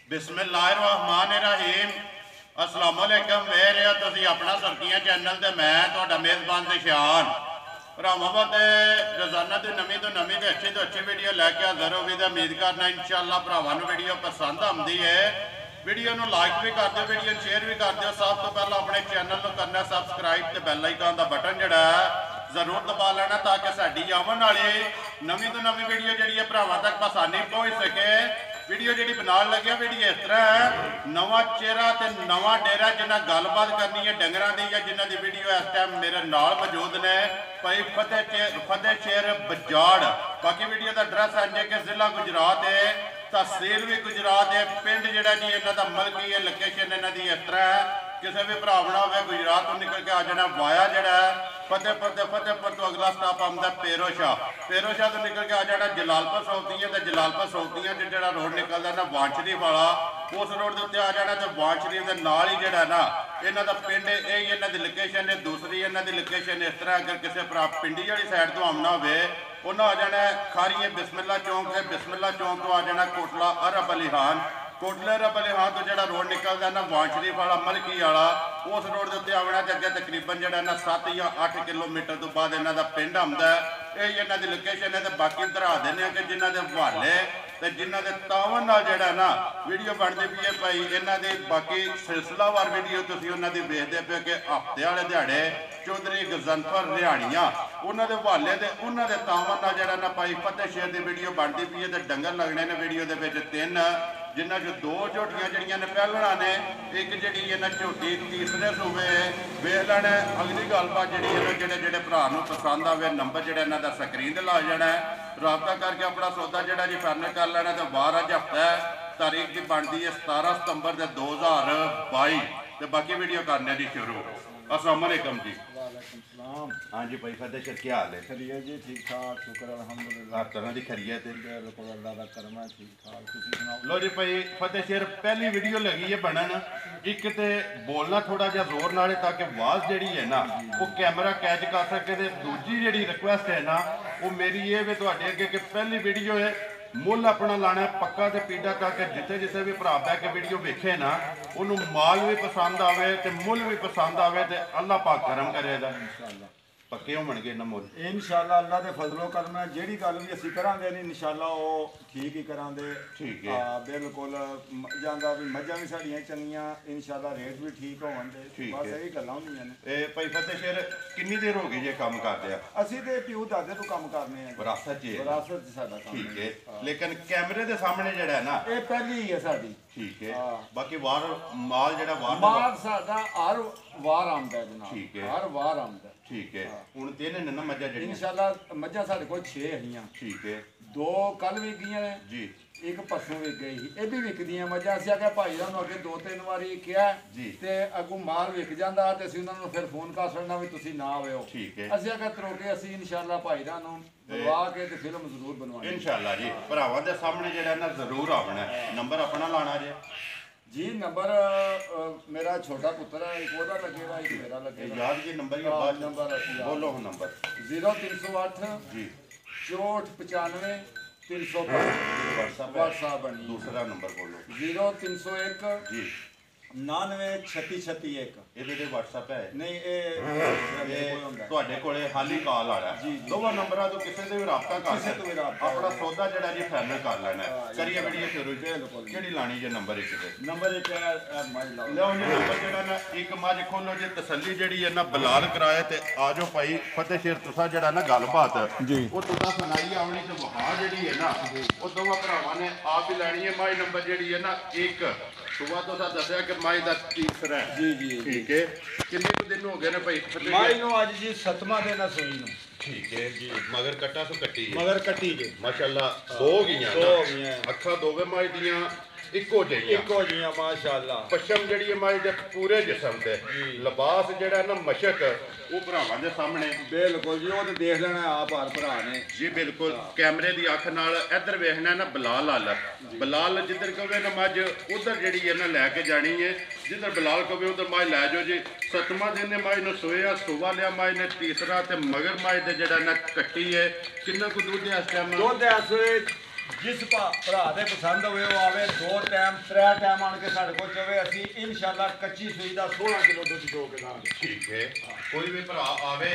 बिस्मिल्लाहिर्रहमानिर्रहीम अस्सलाम वालेकुम। वे रहे हो तुसी अपना सरकियां चैनल ते मैं तुहाडा मेज़बान दिशान भरावां ते रोज़ाना की नवीं तो नवीं ते अच्छी वीडियो लैके हाज़र हो भी उम्मीद करना इंशाअल्लाह भरावां नूं वीडियो पसंद आउंदी है। वीडियो नूं लाइक भी कर दो, वीडियो शेयर भी कर दो। सब तो पहले अपने चैनल को करना सबसक्राइब ते बैल आइकन का बटन जिहड़ा जरूर दबा लेना ताकि साडी आवन वाली नवीं तो नवीं वीडियो जिहड़ी है भरावां तक आसानी पहुँच सके। वीडियो जी बनाने लगे वीडियो इस तरह है, नवा चेहरा तो नवा डेरा जिन्हें गलबात करनी है डंगरां दी या जिन्हों की वीडियो इस टाइम मेरे नाल मौजूद ने भाई फतेह शेर बजाड़। बाकी वीडियो का एड्रैस है कि जिला गुजरात है, तहसील भी गुजरात है, पिंड जिहड़ा जी इन्हां दा मलकी है, लोकेशन इन्हां दी इस तरह है। किसी भी भरा बना हो गुजरात तो निकल के आ जाना वाया जड़ा फतेहपुर तो अगला स्टॉप आता पेरोशाह तो निकल के आ जाना जलालपुर सौतियां तो जलालपुर सौतियां जो रोड निकलता ना वाण शरीफ वाला उस रोड के उत्ते आ जाना तो वाण शरीफ के नाल ही जड़ा ना इन्हों का पिंड यही इन्हों की लोकेशन है। दूसरी इन्हों की लोकेशन इस तरह अगर किसी भरा पिंडी वाली साइड तो आना हो उन्हें आ जाना खारीए बिस्मिल्ला चौंक है, बिस्मिल्ला चौंक तो आ जाना कोटला अरब अली खान, कोटले अरब अली खान तो जो रोड निकलता ना वाण शरीफ वाला मलकी वाला उस रोड के उत्ते आना तो अगे तकरीबन जो ना 7 या 8 किलोमीटर तो बाद इन्हों का पिंड आता है। यही इन्हों की लोकेशन है। तो बाकी दरा देने कि जिन्हों के हवाले तो जिन्हों के तावन नाल जिहड़ा ना वीडियो बनती पई है भाई इन्हों की बाकी सिलसिलावार वीडियो तुसीं उन्हों की वेखदे पे कि हफ्ते वाले दिहाड़े चौधरी गजनफर रिहाड़ियाँ उन्होंने हवाले तो उन्होंने तावन नाल जिहड़ा ना भाई फतेह शेर की वीडियो बनती पई है। तो डंगर लगने ने वीडियो के विच 3 जिन्हों चो 2 झोटियां जड़ियां ने पहलना ने एक जी इन्हें झोटी तीसरे सूबे वेख लेना। अगली गलबात जी जोड़े जोड़े भरा पसंद आए नंबर जो इन्हों का स्क्रीन पर ला जाना है, रबता करके अपना सौदा जोड़ा जी फाइनल कर लेना। तो बाहर अज हफ्ता है, तारीख की बनती है 17 सितंबर 2022। तो बाकी वीडियो करने की शुरू। अस्सलाम वालेकुम जी। हाँ जी भाई फतेह शेर क्या हाल है? खरीय जी ठीक ठाक शुक्र अल्हम्दुलिल्लाह। हर तरह की खरीयत है बिल्कुल अल्लाह का करम है ठीक ठाक। तुसीं सुनाओ? लो जी भाई फतेह शेर पहली वीडियो लगी है बनन एक तो बोलना थोड़ा जहा जोर नाले ताकि आवाज़ जी है ना वो कैमरा कैच कर सके। तो दूजी जी रिक्वेस्ट है ना वो मेरी ये भी तुहाडे अगे कि पहली वीडियो है मुल अपना लाना पक्का तो पीड़ा ताकि जिथे जिथे भी भरा बह के वीडियो वेखे ना उन्होंने माल भी पसंद आवे तो मुल भी पसंद आवे तो अल्लाह पाक करम करेगा इंशाअल्लाह पक्के होणगे ना मुल इंशाअल्लाह अल्लाह दे फजलो करम है। जेड़ी गल भी असीं करांगे नहीं इंशाअल्लाह वो ठीक ही करांगे। ठीक है बिल्कुल जांदा भी मझां भी साड़ियां चंगियां इंशाअल्लाह रेट भी ठीक होवंदे। बस यही गल्लां हुंदियां ने। भाई फतेह शेर कितनी देर हो गई जे काम करदे आ? असीं ते प्यू दादे तो काम करने हैं। विरासत च विरासत च साडा काम ठीक है। लेकिन कैमरे के सामने जड़ा है ना ये पहली ही है साडी। ठीक है। बाकी वार माल जड़ा वार माल साडा हर वार आंदा है जनाब। ठीक है। हर वार आंदा। ठीक है। हुण 3 ने ना मझां जड़ियां इंशाअल्लाह मझां साडे कोल 6 हईयां। ठीक है। 2 कल विक गईयां ने जी, एक परसों विक गई ही। ये भी विकदियां मझां। असीं आख्या भाई सानूं अगे 2-3 वारी कहा जी ते अगों माल विक जांदा ते असीं उन्हां नूं फिर फोन कर छड़ना भी तुसीं ना आविओ। ठीक है। असीं आख्या त्रोके असीं इंशाअल्लाह भाई सानूं बुलवा के ते फिल्म जरूर बनवानी इंशाअल्लाह जी। भरावां दे सामने जड़ा ना जरूर आवना है। नंबर अपना लाना जे जी। नंबर मेरा छोटा पुत्र है, एक ओदा लगेगा एक मेरा लगेगा। याद जी नंबर ही बाद नंबर बोलो नंबर 0308 जी 6495 305 व्हाट्सएप बनी। दूसरा नंबर बोलो 0301 जी 993661 ये व्हाट्सएप है नहीं ਤੁਹਾਡੇ ਕੋਲੇ ਹਾਲੀ ਕਾਲ ਆਣਾ ਦੋਵਾਂ ਨੰਬਰਾਂ ਤੋਂ ਕਿਸੇ ਦੇ ਵੀ ਰਾਬਤਾ ਕਰ ਸਕਦੇ ਆਪਣਾ ਸੌਦਾ ਜਿਹੜਾ ਜੀ ਫਾਈਨਲ ਕਰ ਲੈਣਾ ਕਰੀਏ ਵੀਡੀਓ ਸ਼ੁਰੂ ਕਿਹੜੀ ਲਾਣੀ ਜੇ ਨੰਬਰ 1 ਤੇ? ਨੰਬਰ 1 ਹੈ ਮੱਝ ਲਾਓ। ਲਓ ਜੀ ਨੰਬਰ ਜਿਹੜਾ ਨਾ ਇੱਕ ਮੱਝ ਖੋਲੋ ਜੇ ਤਸੱਲੀ ਜਿਹੜੀ ਹੈ ਨਾ ਬਲਾਲ ਕਰਾਏ ਤੇ ਆ ਜਾਓ ਭਾਈ ਫਤਿਹ ਸ਼ੇਰ ਤੁਸਾਂ ਜਿਹੜਾ ਨਾ ਗੱਲਬਾਤ ਜੀ ਉਹ ਤੁਸਾਂ ਸੁਣਾਈ ਆਉਣੀ ਤੇ ਵਹਾ ਜਿਹੜੀ ਹੈ ਨਾ ਉਹ ਦੋਵਾਂ ਭਰਾਵਾਂ ਨੇ ਆਪ ਹੀ ਲੈਣੀ ਹੈ। ਮੱਝ ਨੰਬਰ ਜਿਹੜੀ ਹੈ ਨਾ 1 सुबह तो सर दसिया कि माई का तीसरा है। जी जी ठीक है। कितने कुछ दिन हो गए ने भाई माई नो आज जी 7वां दिन है सोई नो। ठीक है जी। मगर कट्टा तो कट्टी है मगर कट्टी जे माशाल्लाह 2 गईयां अखा दोवे माई दियां इको जिहियां माशाल्लाह। पशम जड़ी माई दे पूरे जिस्म ते लिबास जड़ा ना मशक वो भरावां दे सामने बिल्कुल जी वो तो देख लेना आप हर भरा ने जी बिल्कुल। कैमरे की अख नाल इधर वेखना ना बलाल आल बलाल जिधर कवे ना मझ उधर जी है ना लैके जानी है। जिधर बलाल कवे उधर मझ लै जाओ जी। 7वां दिन ने मझ नूं सोया सुबह लिया मझ ने तीसरा ते मगर मझ दे जड़ा ना कट्टी है। कितना को दूध है इस टाइम? दूध जिस भरा दे पसंद होवे वो आवे 2 टाइम त्रै टाइम आन के साढ़े को चवे असी इंशाल्लाह कच्ची सूई दा 16 किलो दुध चो के दांगे। ठीक है, कोई भी भरा आवे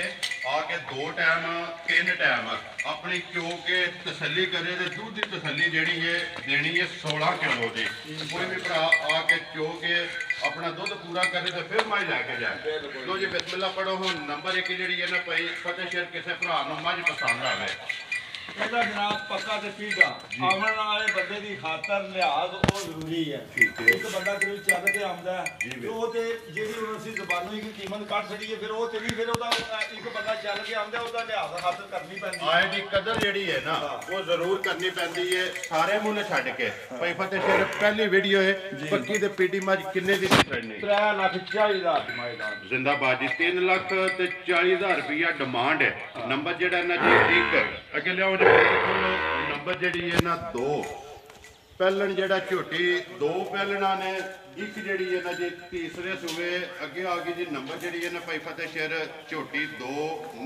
आके 2 टाइम 3 टाइम अपनी चो के तसल्ली करे ते दूध की तसल्ली जेड़ी है देनी है 16 किलो की। कोई भी भरा आके चो के अपना दुध पूरा करे तो फिर मझ लैके जाए। लो जी बिस्मिल्लाह पढ़ो। हुण नंबर 1 जी है ना भाई फतेह शेर किसी भरा मझ पसंद आवे ਇਹਦਾ ਜਨਾਬ ਪੱਕਾ ਤੇ ਪੀੜਾ ਆਉਣ ਵਾਲੇ ਬੰਦੇ ਦੀ ਖਾਤਰ ਲਿਹਾਜ਼ ਉਹ ਜ਼ਰੂਰੀ ਹੈ। ਇੱਕ ਬੰਦਾ ਕੋਈ ਚੱਲ ਕੇ ਆਉਂਦਾ ਤੇ ਉਹ ਤੇ ਜਿਹੜੀ ਹੁਣ ਅਸੀਂ ਜ਼ਬਾਨੋਂ ਹੀ ਕੀਮਤ ਕੱਢ ਛੜੀਏ ਫਿਰ ਉਹ ਤੇ ਨਹੀਂ ਫਿਰ ਉਹਦਾ ਇੱਕ ਬੰਦਾ ਚੱਲ ਕੇ ਆਉਂਦਾ ਉਹਦਾ ਲਿਹਾਜ਼ ਖਾਤਰ ਕਰਨੀ ਪੈਂਦੀ ਆਏ ਦੀ ਕਦਰ ਜਿਹੜੀ ਹੈ ਨਾ ਉਹ ਜ਼ਰੂਰ ਕਰਨੀ ਪੈਂਦੀ ਹੈ ਸਾਰੇ ਮੂੰਹ ਨੇ ਛੱਡ ਕੇ। ਭਾਈ ਫਤਿਹ ਸ਼ੇਰ ਪਹਿਲੀ ਵੀਡੀਓ ਹੈ ਪੱਕੀ ਤੇ ਪੀਟੀ ਮੱਝ ਕਿੰਨੇ ਦੀ ਛੱਡਣੀ? 3,40,000 ਮਾਇਦਾਨ ਜ਼ਿੰਦਾਬਾਦ ਜੀ। 3,40,000 ਰੁਪਇਆ ਡਿਮਾਂਡ ਹੈ। ਨੰਬਰ ਜਿਹੜਾ ਇਹਨਾਂ ਜੀ ਇੱਕ ਅੱਗੇ ਲਿਆਓ ਨੰਬਰ ਜਿਹੜੀ ਹੈ ਨਾ 2 ਪਹਿਲਣ ਜਿਹੜਾ ਝੋਟੀ 2 ਪਹਿਲਣਾ ਨੇ ਇੱਕ ਜਿਹੜੀ ਹੈ ਨਾ ਜੀ ਤੀਸਰੇ ਸੂਵੇ ਅੱਗੇ ਆ ਗਈ ਜੀ ਨੰਬਰ ਜਿਹੜੀ ਹੈ ਨਾ ਭਾਈ ਫਤਿਹ ਸ਼ੇਰ ਝੋਟੀ 2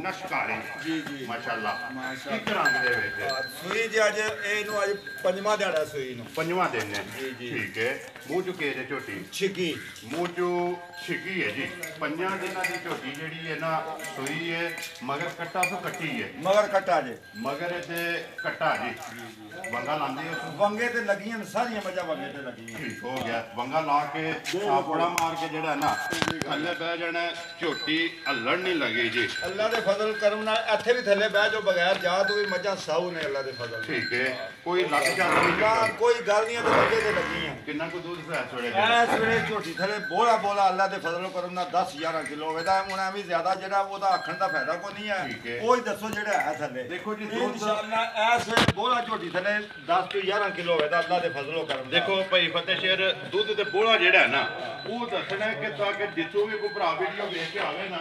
ਨਸ਼ਕਾਰੀ ਜੀ ਜੀ ਮਾਸ਼ਾਅੱਲਾ। ਇੱਕ ਰੰਗ ਦੇ ਵਿੱਚ ਸੂਈ ਜੀ ਅੱਜ ਇਹਨੂੰ ਅੱਜ ਪੰਜਵਾਂ ਦਿਹਾੜਾ ਸੂਈ ਨੂੰ ਪੰਜਵਾਂ ਦਿਨ ਹੈ। ਜੀ ਜੀ ਠੀਕ ਹੈ। ਮੂੰਹ ਚੁੱਕੇ ਜੇ ਝੋਟੀ ਛਿੱਕੀ ਮੂੰਹ ਚੋਂ ਛਿੱਕੀ ਹੈ ਜੀ। 5 ਦਿਨਾਂ ਦੀ ਝੋਟੀ ਜਿਹੜੀ ਹੈ ਨਾ ਸੂਈ ਹੈ ਮਗਰ ਕੱਟਾ ਤੋਂ ਕੱਟੀ ਹੈ ਮਗਰ ਕੱਟਾ ਜੇ ਮਗਰ ਇਹਦੇ ਕੱਟਾ ਜੀ ਵੰਗਾ ਲਾਉਂਦੇ ਹੋ ਵੰਗੇ ਤੇ ਲੱਗੀਆਂ ਸਾਰੀਆਂ ਮੱਝਾਂ ਵੰਗੇ ਤੇ ਲੱਗੀਆਂ। ਠੀਕ ਹੋ ਗਿਆ। ਵੰਗਾ ਲਾ ਕੇ ਆਪੜਾ ਮਾਰ ਕੇ ਜਿਹੜਾ ਨਾ ਥੱਲੇ ਬਹਿ ਜਾਣਾ ਝੋਟੀ ਹੱਲਣ ਨਹੀਂ ਲੱਗੀ ਜੀ। ਅੱਲਾ ਦੇ ਫਜ਼ਲ ਕਰਮ ਨਾਲ ਇੱਥੇ ਵੀ ਥੱਲੇ ਬਹਿ ਜਾਓ ਬਗੈਰ ਜਾ ਤੋਂ ਵੀ ਮੱਝਾਂ ਸਾਊ ਨੇ ਅੱਲਾ ਦੇ ਫਜ਼ਲ। ਠੀਕ ਹੈ। ਕੋਈ ਲੱਗ ਜਾਂਦਾ ਨਾ ਕੋਈ ਗੱਲ ਨਹੀਂ ਤੇ ਮੱਝੇ ਤੇ ਲੱਗੀਆਂ। ਕਿੰਨਾ ਕੁ ਦੁੱਧ ਭੈਂਸ ਵੇਲੇ ਇਸ ਵੇਲੇ ਝੋਟੀ ਥੱਲੇ ਬੋਲਾ ਅੱਲਾ ਦੇ ਫਜ਼ਲ ਕਰਮ ਨਾਲ 10-11 ਕਿਲੋ ਹੋਵੇਦਾ ਹੁਣ ਐਵੇਂ ਜ਼ਿਆਦਾ ਜਿਹੜਾ ਉਹਦਾ ਆਖਣ ਦਾ ਫਾਇਦਾ ਕੋਈ ਨਹੀਂ ਹੈ। ਉਹ ਹੀ ਦੱਸੋ ਜਿਹੜਾ ਹੈ ਥੱਲੇ ਦੇਖੋ ਜੀ ਇਨਸ਼ਾਅੱਲਾ ਇਸ ਵੇਲੇ ਬੋਲਾ ਝੋਟੀ ਥੱਲੇ 10 ਤੋਂ 11 ਕਿਲੋ ਹੋਵੇਦਾ ਅੱਲਾ ਦੇ ਫਜ਼ਲ ਕਰਮ। ਦੇਖੋ ਭਾਈ ਫਤਿਹ ਸ਼ੇਰ ਦੁੱਧ ਤੇ ਬੋਲਾ ਜਿਹੜਾ ਹੈ ਨਾ ਉਹ ਦੱਸਣਾ ਕਿ ਤਾਂ ਕਿ ਜਿੱਥੋਂ ਵੀ ਕੋਈ ਭਰਾ ਵੀਡੀਓ ਵੇਖ ਕੇ ਆਵੇ ਨਾ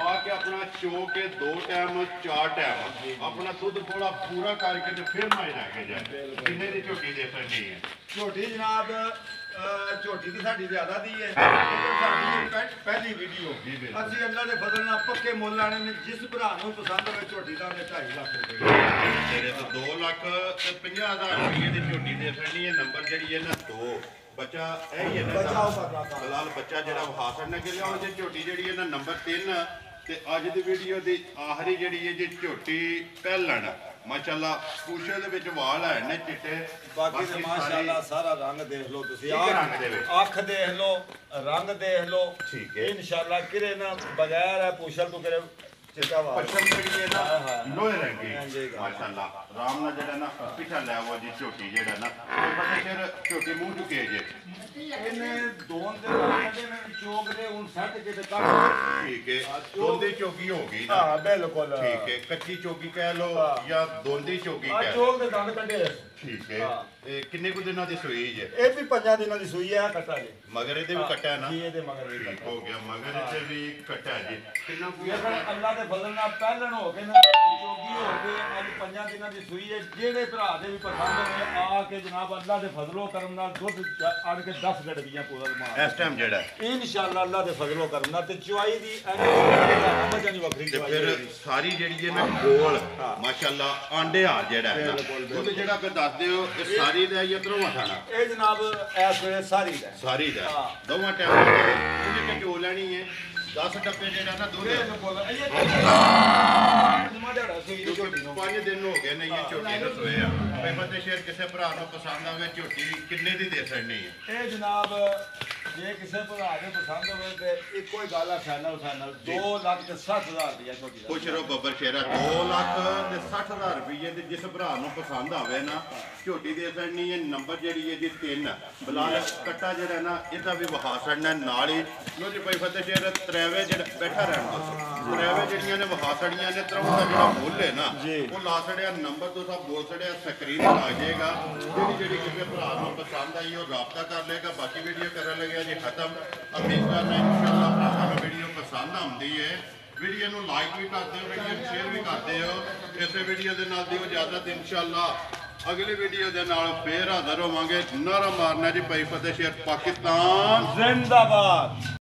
ਆ ਕੇ ਆਪਣਾ ਚੋ ਕੇ 2 ਟਾਈਮ 4 ਟਾਈਮ ਆਪਣਾ ਦੁੱਧ ਬੋਲਾ ਪੂਰਾ ਕਰਕੇ ਤੇ ਫਿਰ ਮਾਈ ਲੈ ਕੇ ਜਾਏ। ਕਿੰਨੇ ਦੀ ਝੋਟੀ ਦੇ ਸਕਦੀ ਹੈ ਝੋਟੀ ਜਨਾਬ ਝੋਟੀ ਦੀ ਸਾਡੀ ਜ਼ਿਆਦਾ ਦੀ ਹੈ। ਸਾਡੀ ਪਹਿਲੀ ਵੀਡੀਓ ਅਸੀਂ ਅੱਲਾ ਦੇ ਫਜ਼ਲ ਨਾਲ ਪੱਕੇ ਮੁੱਲ ਲਾਣੇ ਨੇ। ਜਿਸ ਭਰਾ ਨੂੰ ਪਸੰਦ ਹੋਵੇ ਝੋਟੀ ਦਾ 2.5 ਲੱਖ ਰੁਪਏ ਤੇਰੇ ਤੋਂ 2,50,000 ਰੁਪਏ ਦੀ ਝੋਟੀ ਦੇ ਸਕਦੀ ਹੈ। ਨੰਬਰ ਜਿਹੜੀ ਹੈ ਨਾ 2 ਬੱਚਾ ਇਹ ਹੀ ਹੈ ਨਾ ਫਿਲਹਾਲ ਬੱਚਾ ਜਿਹੜਾ ਵਹਾ ਛੱਡਣਾ ਕਿ ਲਿਆਓ ਜੇ ਝੋਟੀ ਜਿਹੜੀ ਹੈ ਨਾ ਨੰਬਰ 3 ਤੇ ਅੱਜ ਦੀ ਵੀਡੀਓ ਦੀ ਆਖਰੀ ਜਿਹੜੀ ਹੈ ਜੀ ਝੋਟੀ ਪਹਿਲਣ ਮਾਸ਼ਾਅੱਲਾ ਪੂਛੇ ਦੇ ਵਿੱਚ ਵਾਲ ਹੈ ਨੇ ਚਿੱਟੇ ਬਾਕੀ ਤੇ ਮਾਸ਼ਾਅੱਲਾ ਸਾਰਾ ਰੰਗ ਦੇਖ ਲਓ ਤੁਸੀਂ ਰੰਗ ਦੇ ਵਿੱਚ ਅੱਖ ਦੇਖ ਲਓ ਰੰਗ ਦੇਖ ਲਓ। ਠੀਕ ਹੈ। ਇਨਸ਼ਾਅੱਲਾ ਕਿਰੇ ਨਾ ਬਗੈਰ ਹੈ ਪੂਛਲ ਤੋਂ ਕਿਰੇ ਚਿੱਟਾ ਵਾਲ ਪੱਛਮ ਜਿਹੜੀ ਹੈ ਨਾ ਲੋਹੇ ਰੰਗੀ ਹਾਂਜੀ। ਮਾਸ਼ਾਅੱਲਾ ਰਾਮ ਨਾਲ ਜਿਹੜਾ ਨਾ ਪਿੱਛਾ ਲੈ ਉਹ ਜੀ ਝੋਟੀ ਜਿਹੜਾ ਨਾ ਪਤਾ ਫਿਰ ਝੋਟੀ ਮੂੰਹ ਚੁੱਕੇ ਜੇ ਇਹਨੇ ਦੋਨ ਦੇ ਕੱਢੇ ਨੇ ਚੋਕ ਦੇ ਹੁਣ ਸੱਟ ਕੇ ਤੇ ਕੱਢ। ਠੀਕ ਹੈ। ਦੋਂਦੀ ਚੋਗੀ ਹੋ ਗਈ ਨਾ। ਹਾਂ ਬਿਲਕੁਲ ਠੀਕ ਹੈ। ਕੱਚੀ ਚੋਗੀ ਕਹਿ ਲੋ ਜਾਂ ਦੋਂਦੀ ਚੋਗੀ ਆ ਕਹਿ ਲੋ। ਚੋਕ ਦੇ ਦੰਦ ਕੱਢੇ। ਠੀਕ ਹੈ। ਇਹ ਕਿੰਨੇ ਕੁ ਦਿਨਾਂ ਦੀ ਸੂਈ ਜੇ? ਇਹ ਵੀ 5 ਦਿਨਾਂ ਦੀ ਸੂਈ ਹੈ ਕੱਟਾ ਜੀ। ਮਗਰ ਇਹਦੇ ਵੀ ਕੱਟਾ ਹੈ ਨਾ? ਜੀ ਇਹਦੇ ਮਗਰ ਵੀ ਠੀਕ ਹੋ ਗਿਆ। ਮਗਰ ਇਹਦੇ ਵੀ ਕੱਟਾ ਹੈ ਜੀ। ਕਿੰਨਾ ਕੁ ਇਹ ਫਿਰ ਅੱਲਾ ਦੇ ਫਜ਼ਲ ਨਾਲ ਪਹਿਲਣ ਹੋ ਕੇ ਨਾ ਚੋਗੀ ਹੋ ਕੇ ਅੱਜ 5 ਦਿਨਾਂ ਦੀ ਸੂਈ ਹੈ। ਜਿਹੜੇ ਭਰਾ ਦੇ ਵੀ ਪਸੰਦ ਹੋਵੇ ਆ ਕੇ ਜਨਾਬ ਅੱਲਾ ਦੇ ਫਜ਼ਲੋ ਕਰਮ ਨਾਲ ਦੁੱਧ ਆੜ ਕੇ 10 ਗੜਵੀਆਂ ਪੂਰਾ ਮਾਰ ਇਸ ਟਾਈਮ ਜਿਹੜਾ ਇਨਸ਼ਾਅੱਲਾ ਅੱਲਾ ਦੇ ਫਜ਼ਲੋ ਕਰਮ ਨਾਲ ਤੇ ਚੁਆਈ ਦੀ ਮੱਝਾਂ ਦੀ ਵੱਖਰੀ ਤੇ ਚੁਆਈ ਫਿਰ ਸਾਰੀ ਜਿਹੜੀ ਹੈ ਨਾ ਗੋਲ ਮਾਸ਼ਾਅੱਲਾ ਆਂਡੇ ਹਾਲ ਜਿਹੜਾ ਹੈ ਨਾ ਦੁੱਧ ਜਿਹੜਾ ਫਿਰ ਦੱਸ ਦਿਓ ਇਹ ਸਾਰੀ ਦਾ ਜਾਂ ਤਰੋਂ ਖਾਣਾ? ਇਹ ਜਨਾਬ ਇਸ ਵੇਲੇ ਸਾਰੀ ਦਾ ਸਾਰੀ ਦਾ ਦੋਵਾਂ ਟਾਈਮ ਉਹਨੇ ਕਿ ਚੋ ਲੈਣੀ ਹੈ 10 ਡੱਬੇ ਜਿਹੜਾ ਨਾ ਦੁੱਧ 5 ਦਿਨ ਹੋ ਗਏ ਨੇ ਇਹ ਝੋਟੀ ਨੂੰ ਸੋਏ ਆ। ਭਾਈ ਫਤਿਹ ਸ਼ੇਰ ਕਿਸੇ ਭਰਾ ਨੂੰ ਪਸੰਦ ਆਵੇ ਝੋਟੀ ਕਿੰਨੇ ਦੀ ਦੇ ਸਕਣੀ ਹੈ? ਇਹ ਜਨਾਬ ਜੇ ਕਿਸੇ ਭਰਾ ਦੇ ਪਸੰਦ ਹੋਵੇ ਤੇ ਇੱਕੋ ਹੀ ਗੱਲ ਆ ਫਾਈਨਲ 2,60,000 ਰੁਪਇਆ ਛੋਟੀ ਦਾ। ਖੁਸ਼ ਰਹੋ ਬੱਬਰ ਸ਼ੇਰਾ 2,60,000 ਰੁਪਏ ਦੇ ਜਿਸ ਭਰਾ ਨੂੰ ਪਸੰਦ ਆਵੇ ਨਾ ਝੋਟੀ ਦੇ ਸਕਣੀ ਹੈ। ਨੰਬਰ ਜਿਹੜੀ ਹੈ ਜੀ 3 ਬਲਾਲ ਕੱਟਾ ਜਿਹੜਾ ਨਾ ਇਹਦਾ ਵੀ ਵਹਾ ਛੱਡਣਾ ਨਾਲ ਹੀ। ਲੋ ਜੀ ਭਾਈ ਫਤਿਹ ਸ਼ੇਰ ਤ੍ਰੈਵੇ ਜਿਹੜਾ ਬੈਠਾ ਰਹਿਣ ਦੋ ਤ੍ਰੈਵੇ ਜਿਹੜੀਆਂ ਨੇ ਵਹਾ ਛੜੀਆਂ ਨੇ ਤਰ੍ਹਾਂ ਦਾ ਜਿਹੜਾ ਮੁੱਲ ਹੈ ਨਾ ਉਹ ਲਾ ਛੜਿਆ ਨੰਬਰ ਤੋਂ ਸਭ ਬੋਲ ਛੜਿਆ ਸਕਰੀਨ ਤੇ ਆ ਜਾਏਗਾ। ਜਿਹੜੀ ਕਿਸੇ ਭਰਾ ਨੂੰ ਪਸੰਦ ਆਈ ਉਹ ਰਾਬਤਾ ਕਰ ਲੇਗਾ। ਬਾਕੀ ਵੀਡੀਓ ਕਰਨ ਲੱਗਿਆ ਜੀ ਖਤਮ। ਉਮੀਦ ਕਰਦਾ ਇਨਸ਼ਾਅੱਲਾ ਭਰਾਵਾਂ ਨੂੰ ਵੀਡੀਓ ਪਸੰਦ ਆਉਂਦੀ ਹੈ। ਵੀਡੀਓ ਨੂੰ ਲਾਈਕ ਵੀ ਕਰਦੇ ਹੋ, ਵੀਡੀਓ ਨੂੰ ਸ਼ੇਅਰ ਵੀ ਕਰਦੇ ਹੋ। ਇਸੇ ਵੀਡੀਓ ਦੇ ਨਾਲ ਦਿਓ ਇਜਾਜ਼ਤ। ਇਨਸ਼ਾਅੱਲਾ ਅਗਲੀ ਵੀਡੀਓ ਦੇ ਨਾਲ ਫੇਰ ਹਾਜ਼ਰ ਹੋਵਾਂਗੇ। ਨਾਰਾ ਮਾਰਨਾ ਜੀ ਭਾਈ ਫਤਿਹ ਸ਼ੇਰ ਪਾਕਿਸਤਾਨ ਜ਼ਿੰਦਾਬਾਦ।